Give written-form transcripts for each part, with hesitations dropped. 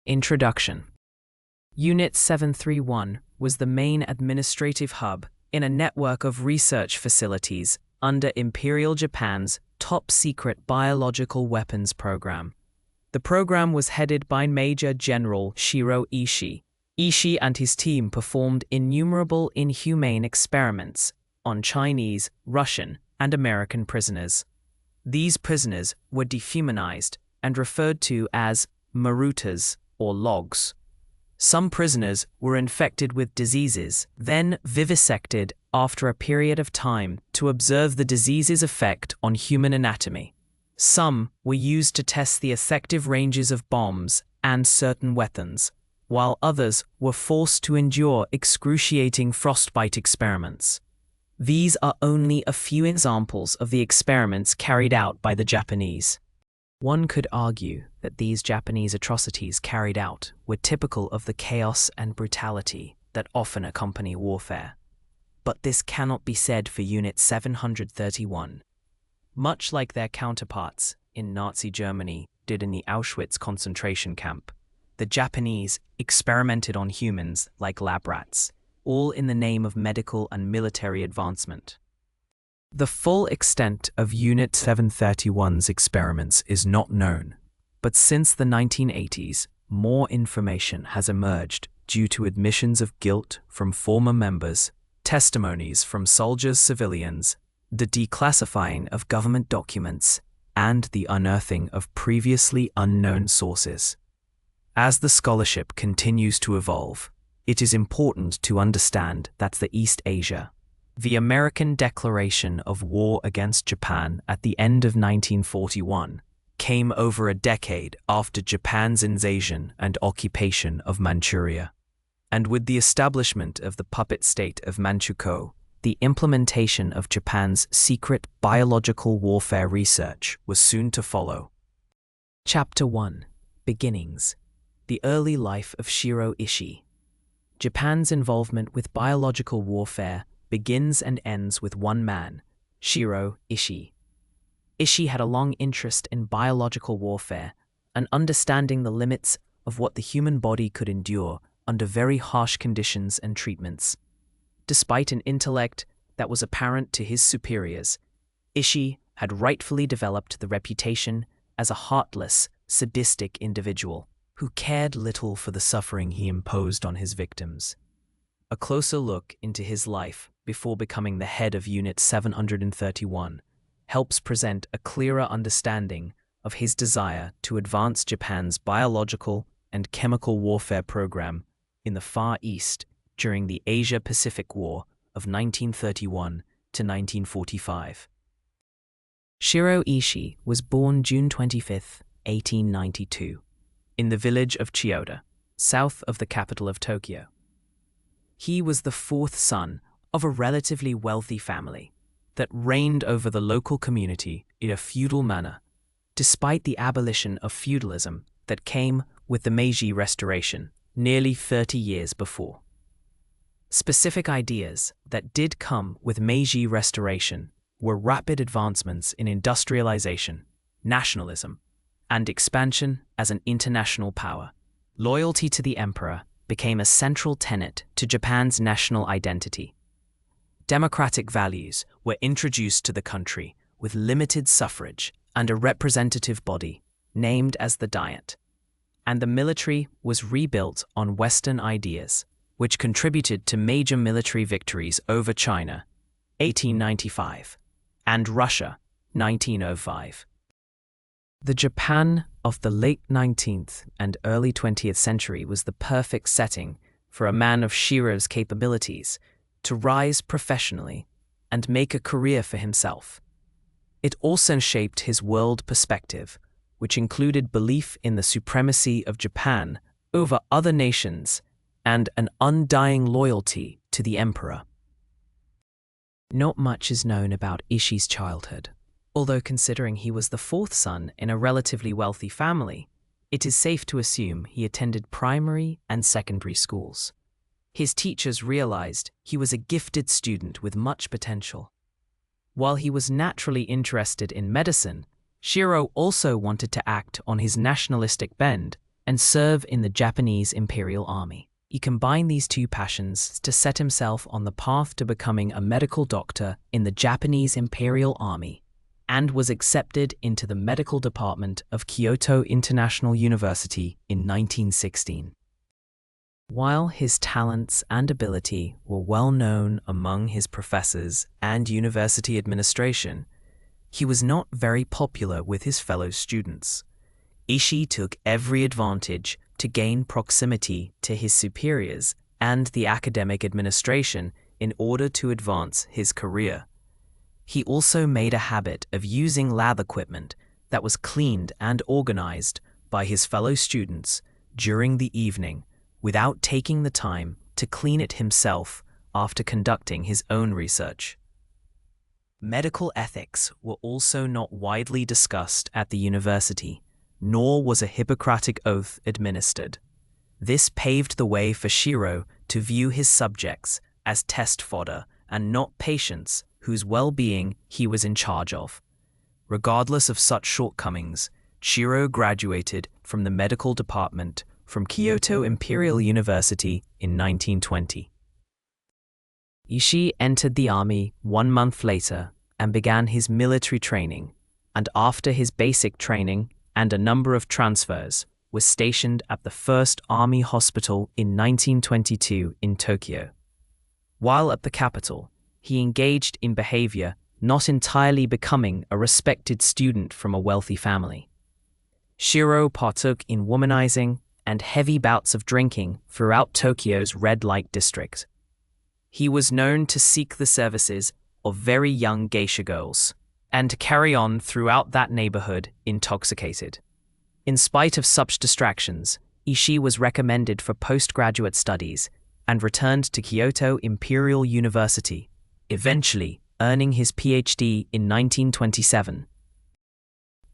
Introduction. Unit 731 was the main administrative hub in a network of research facilities under Imperial Japan's top-secret biological weapons program. The program was headed by Major General Shiro Ishii. Ishii and his team performed innumerable inhumane experiments on Chinese, Russian, and American prisoners. These prisoners were dehumanized and referred to as marutas, or logs. Some prisoners were infected with diseases, then vivisected after a period of time to observe the disease's effect on human anatomy. Some were used to test the effective ranges of bombs and certain weapons, while others were forced to endure excruciating frostbite experiments. These are only a few examples of the experiments carried out by the Japanese. One could argue that these Japanese atrocities carried out were typical of the chaos and brutality that often accompany warfare. But this cannot be said for Unit 731. Much like their counterparts in Nazi Germany did in the Auschwitz concentration camp, the Japanese experimented on humans like lab rats, all in the name of medical and military advancement. The full extent of Unit 731's experiments is not known, but since the 1980s, more information has emerged due to admissions of guilt from former members, testimonies from soldiers, civilians, the declassifying of government documents, and the unearthing of previously unknown sources. As the scholarship continues to evolve, it is important to understand that the East Asia, the American declaration of war against Japan at the end of 1941, came over a decade after Japan's invasion and occupation of Manchuria. And with the establishment of the puppet state of Manchukuo, the implementation of Japan's secret biological warfare research was soon to follow. Chapter 1. Beginnings. The early life of Shiro Ishii. Japan's involvement with biological warfare begins and ends with one man, Shiro Ishii. Ishii had a long interest in biological warfare and understanding the limits of what the human body could endure under very harsh conditions and treatments. Despite an intellect that was apparent to his superiors, Ishii had rightfully developed the reputation as a heartless, sadistic individual who cared little for the suffering he imposed on his victims. A closer look into his life before becoming the head of Unit 731 helps present a clearer understanding of his desire to advance Japan's biological and chemical warfare program in the Far East during the Asia-Pacific War of 1931 to 1945. Shiro Ishii was born June 25, 1892, in the village of Chiyoda, south of the capital of Tokyo. He was the fourth son of a relatively wealthy family that reigned over the local community in a feudal manner, despite the abolition of feudalism that came with the Meiji Restoration nearly 30 years before. Specific ideas that did come with Meiji Restoration were rapid advancements in industrialization, nationalism, and expansion as an international power. Loyalty to the emperor became a central tenet to Japan's national identity. Democratic values were introduced to the country with limited suffrage and a representative body, named as the Diet. And the military was rebuilt on Western ideas, which contributed to major military victories over China, 1895, and Russia, 1905. The Japan of the late 19th and early 20th century was the perfect setting for a man of Shiro's capabilities to rise professionally and make a career for himself. It also shaped his world perspective, which included belief in the supremacy of Japan over other nations and an undying loyalty to the emperor. Not much is known about Ishii's childhood. Although considering he was the fourth son in a relatively wealthy family, it is safe to assume he attended primary and secondary schools. His teachers realized he was a gifted student with much potential. While he was naturally interested in medicine, Shiro also wanted to act on his nationalistic bend and serve in the Japanese Imperial Army. He combined these two passions to set himself on the path to becoming a medical doctor in the Japanese Imperial Army, and was accepted into the medical department of Kyoto International University in 1916. While his talents and ability were well known among his professors and university administration, he was not very popular with his fellow students. Ishii took every advantage to gain proximity to his superiors and the academic administration in order to advance his career. He also made a habit of using lab equipment that was cleaned and organized by his fellow students during the evening without taking the time to clean it himself after conducting his own research. Medical ethics were also not widely discussed at the university, nor was a Hippocratic oath administered. This paved the way for Shiro to view his subjects as test fodder and not patients whose well-being he was in charge of. Regardless of such shortcomings, Shiro graduated from the medical department from Kyoto Imperial University in 1920. Ishii entered the army 1 month later and began his military training, and after his basic training and a number of transfers, was stationed at the 1st Army Hospital in 1922 in Tokyo. While at the capital, he engaged in behavior not entirely becoming a respected student from a wealthy family. Shiro partook in womanizing and heavy bouts of drinking throughout Tokyo's red light district. He was known to seek the services of very young geisha girls and to carry on throughout that neighborhood intoxicated. In spite of such distractions, Ishii was recommended for postgraduate studies and returned to Kyoto Imperial University, eventually earning his PhD in 1927.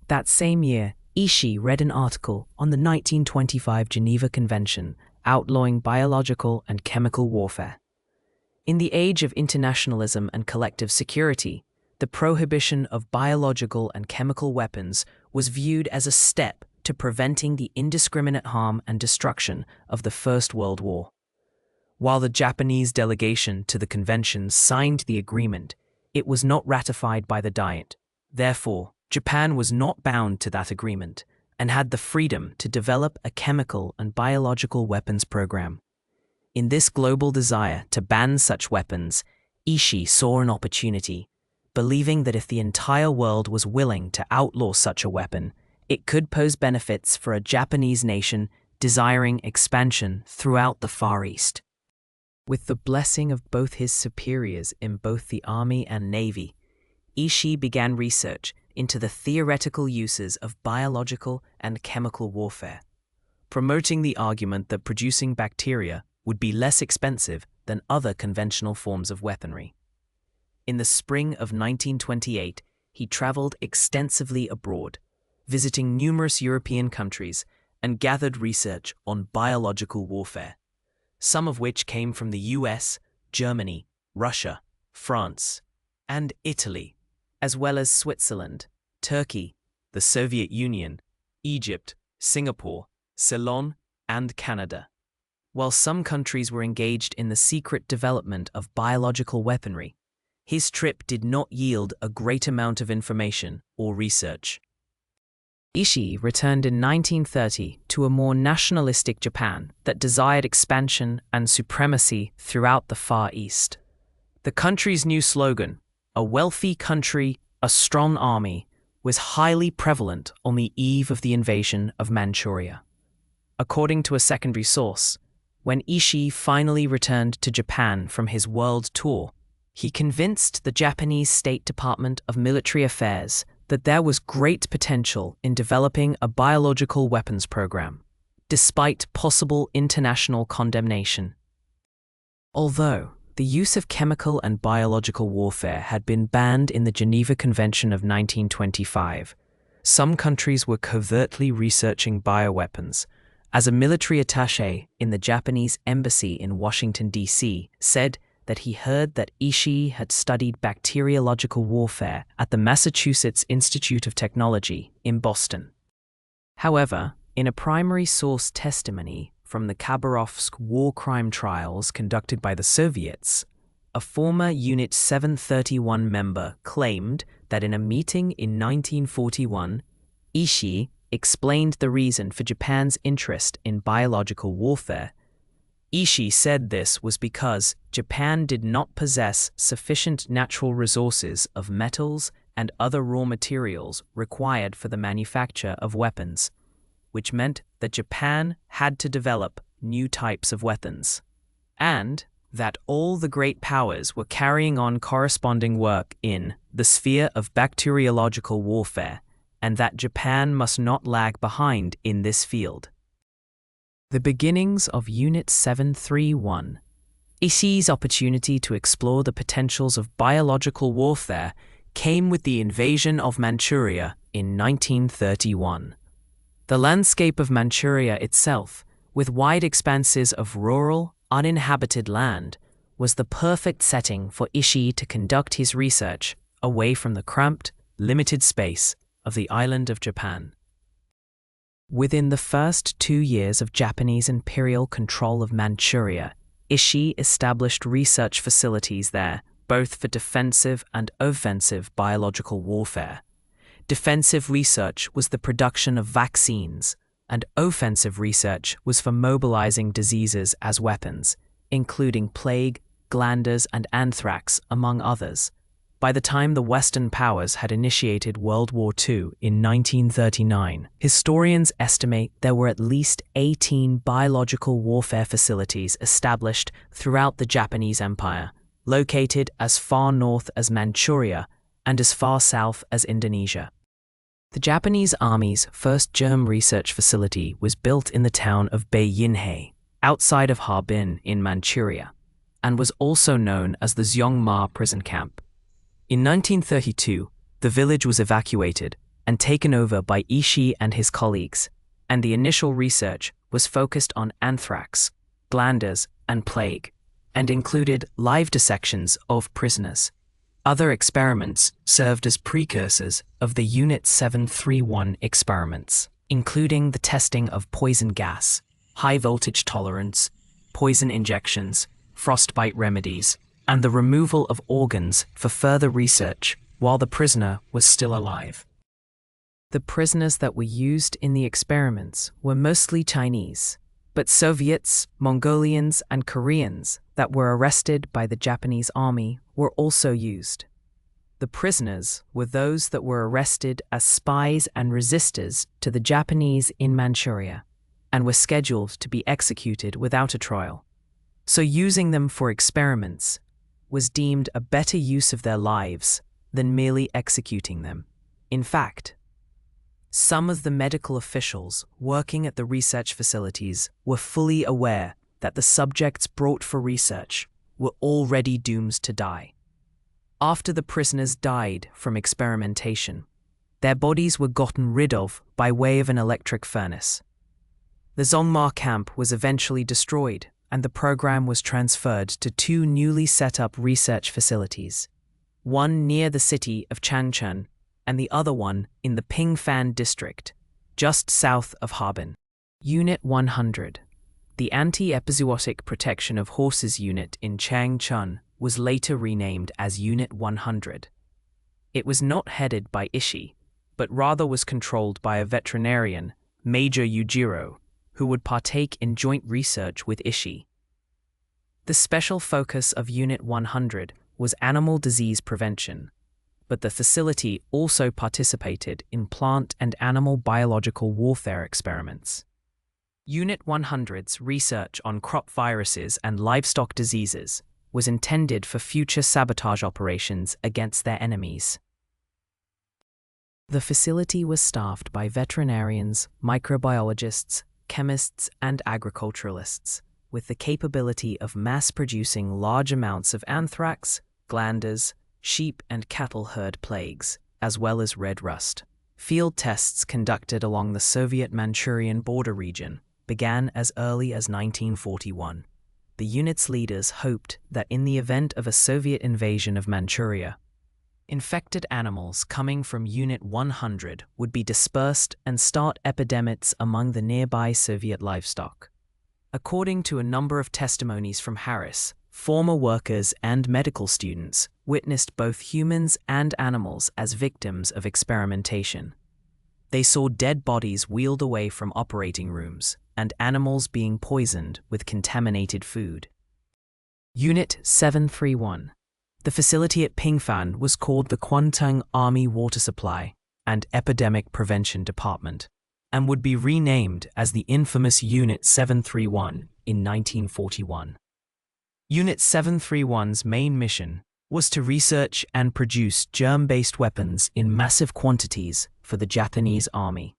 That same year, Ishii read an article on the 1925 Geneva Convention outlawing biological and chemical warfare. In the age of internationalism and collective security, the prohibition of biological and chemical weapons was viewed as a step to preventing the indiscriminate harm and destruction of the First World War. While the Japanese delegation to the convention signed the agreement, it was not ratified by the Diet. Therefore, Japan was not bound to that agreement and had the freedom to develop a chemical and biological weapons program. In this global desire to ban such weapons, Ishii saw an opportunity, believing that if the entire world was willing to outlaw such a weapon, it could pose benefits for a Japanese nation desiring expansion throughout the Far East. With the blessing of both his superiors in both the Army and Navy, Ishii began research into the theoretical uses of biological and chemical warfare, promoting the argument that producing bacteria would be less expensive than other conventional forms of weaponry. In the spring of 1928, he traveled extensively abroad, visiting numerous European countries and gathered research on biological warfare, some of which came from the US, Germany, Russia, France, and Italy, as well as Switzerland, Turkey, the Soviet Union, Egypt, Singapore, Ceylon, and Canada. While some countries were engaged in the secret development of biological weaponry, his trip did not yield a great amount of information or research. Ishii returned in 1930 to a more nationalistic Japan that desired expansion and supremacy throughout the Far East. The country's new slogan, "A wealthy country, a strong army," was highly prevalent on the eve of the invasion of Manchuria. According to a secondary source, when Ishii finally returned to Japan from his world tour, he convinced the Japanese State Department of Military Affairs that there was great potential in developing a biological weapons program, despite possible international condemnation. Although the use of chemical and biological warfare had been banned in the Geneva Convention of 1925, some countries were covertly researching bioweapons, as a military attaché in the Japanese embassy in Washington, D.C., said that he heard that Ishii had studied bacteriological warfare at the Massachusetts Institute of Technology in Boston. However, In a primary source testimony from the Khabarovsk war crime trials conducted by the Soviets, a former Unit 731 member claimed that in a meeting in 1941, Ishii explained the reason for Japan's interest in biological warfare. Ishii said this was because Japan did not possess sufficient natural resources of metals and other raw materials required for the manufacture of weapons, which meant that Japan had to develop new types of weapons, and that all the great powers were carrying on corresponding work in the sphere of bacteriological warfare, and that Japan must not lag behind in this field. The beginnings of Unit 731. Ishii's opportunity to explore the potentials of biological warfare came with the invasion of Manchuria in 1931. The landscape of Manchuria itself, with wide expanses of rural, uninhabited land, was the perfect setting for Ishii to conduct his research away from the cramped, limited space of the island of Japan. Within the first 2 years of Japanese imperial control of Manchuria, Ishii established research facilities there, both for defensive and offensive biological warfare. Defensive research was the production of vaccines, and offensive research was for mobilizing diseases as weapons, including plague, glanders, and anthrax, among others. By the time the Western powers had initiated World War II in 1939, historians estimate there were at least 18 biological warfare facilities established throughout the Japanese Empire, located as far north as Manchuria and as far south as Indonesia. The Japanese Army's first germ research facility was built in the town of Beiyinhei, outside of Harbin in Manchuria, and was also known as the Xiongma prison camp. In 1932, the village was evacuated and taken over by Ishii and his colleagues, and the initial research was focused on anthrax, glanders, and plague, and included live dissections of prisoners. Other experiments served as precursors of the Unit 731 experiments, including the testing of poison gas, high voltage tolerance, poison injections, frostbite remedies, and the removal of organs for further research while the prisoner was still alive. The prisoners that were used in the experiments were mostly Chinese, but Soviets, Mongolians, and Koreans that were arrested by the Japanese army were also used. The prisoners were those that were arrested as spies and resistors to the Japanese in Manchuria, and were scheduled to be executed without a trial. So using them for experiments was deemed a better use of their lives than merely executing them. In fact, some of the medical officials working at the research facilities were fully aware that the subjects brought for research were already doomed to die. After the prisoners died from experimentation, their bodies were gotten rid of by way of an electric furnace. The Xiongma camp was eventually destroyed, and the program was transferred to 2 newly set up research facilities, one near the city of Changchun and the other one in the Pingfan district, just south of Harbin. Unit 100. The Anti-Epizootic Protection of Horses Unit in Changchun was later renamed as Unit 100. It was not headed by Ishii, but rather was controlled by a veterinarian, Major Yujiro, who would partake in joint research with Ishii. The special focus of Unit 100 was animal disease prevention, but the facility also participated in plant and animal biological warfare experiments. Unit 100's research on crop viruses and livestock diseases was intended for future sabotage operations against their enemies. The facility was staffed by veterinarians, microbiologists, chemists, and agriculturalists, with the capability of mass-producing large amounts of anthrax, glanders, sheep and cattle herd plagues, as well as red rust. Field tests conducted along the Soviet-Manchurian border region began as early as 1941. The unit's leaders hoped that in the event of a Soviet invasion of Manchuria, Infected animals coming from Unit 100 would be dispersed and start epidemics among the nearby Soviet livestock. According to a number of testimonies from Harris, former workers and medical students witnessed both humans and animals as victims of experimentation. They saw dead bodies wheeled away from operating rooms and animals being poisoned with contaminated food. Unit 731. The facility at Pingfan was called the Kwantung Army Water Supply and Epidemic Prevention Department, and would be renamed as the infamous Unit 731 in 1941. Unit 731's main mission was to research and produce germ-based weapons in massive quantities for the Japanese army.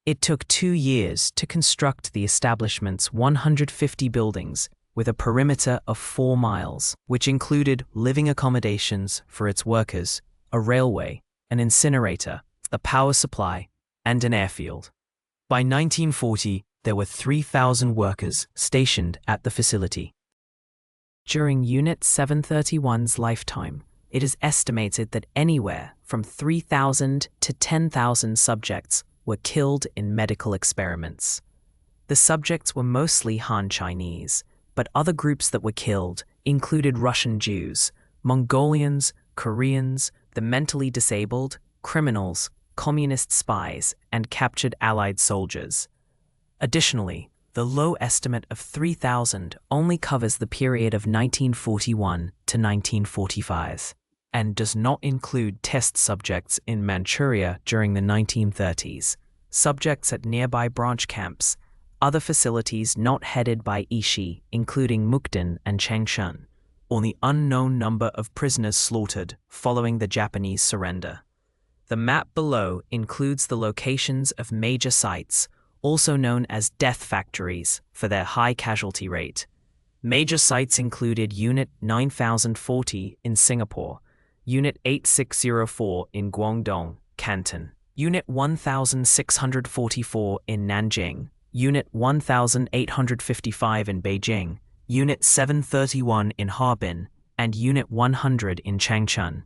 It took 2 years to construct the establishment's 150 buildings with a perimeter of 4 miles, which included living accommodations for its workers, a railway, an incinerator, a power supply, and an airfield. By 1940, there were 3,000 workers stationed at the facility. During Unit 731's lifetime, it is estimated that anywhere from 3,000 to 10,000 subjects were killed in medical experiments. The subjects were mostly Han Chinese, but other groups that were killed included Russian Jews, Mongolians, Koreans, the mentally disabled, criminals, communist spies, and captured Allied soldiers. Additionally, the low estimate of 3,000 only covers the period of 1941 to 1945, and does not include test subjects in Manchuria during the 1930s, subjects at nearby branch camps, other facilities not headed by Ishii, including Mukden and Changshan, or the unknown number of prisoners slaughtered following the Japanese surrender. The map below includes the locations of major sites, also known as death factories, for their high casualty rate. Major sites included Unit 9040 in Singapore, Unit 8604 in Guangdong, Canton, Unit 1644 in Nanjing, Unit 1855 in Beijing, Unit 731 in Harbin, and Unit 100 in Changchun.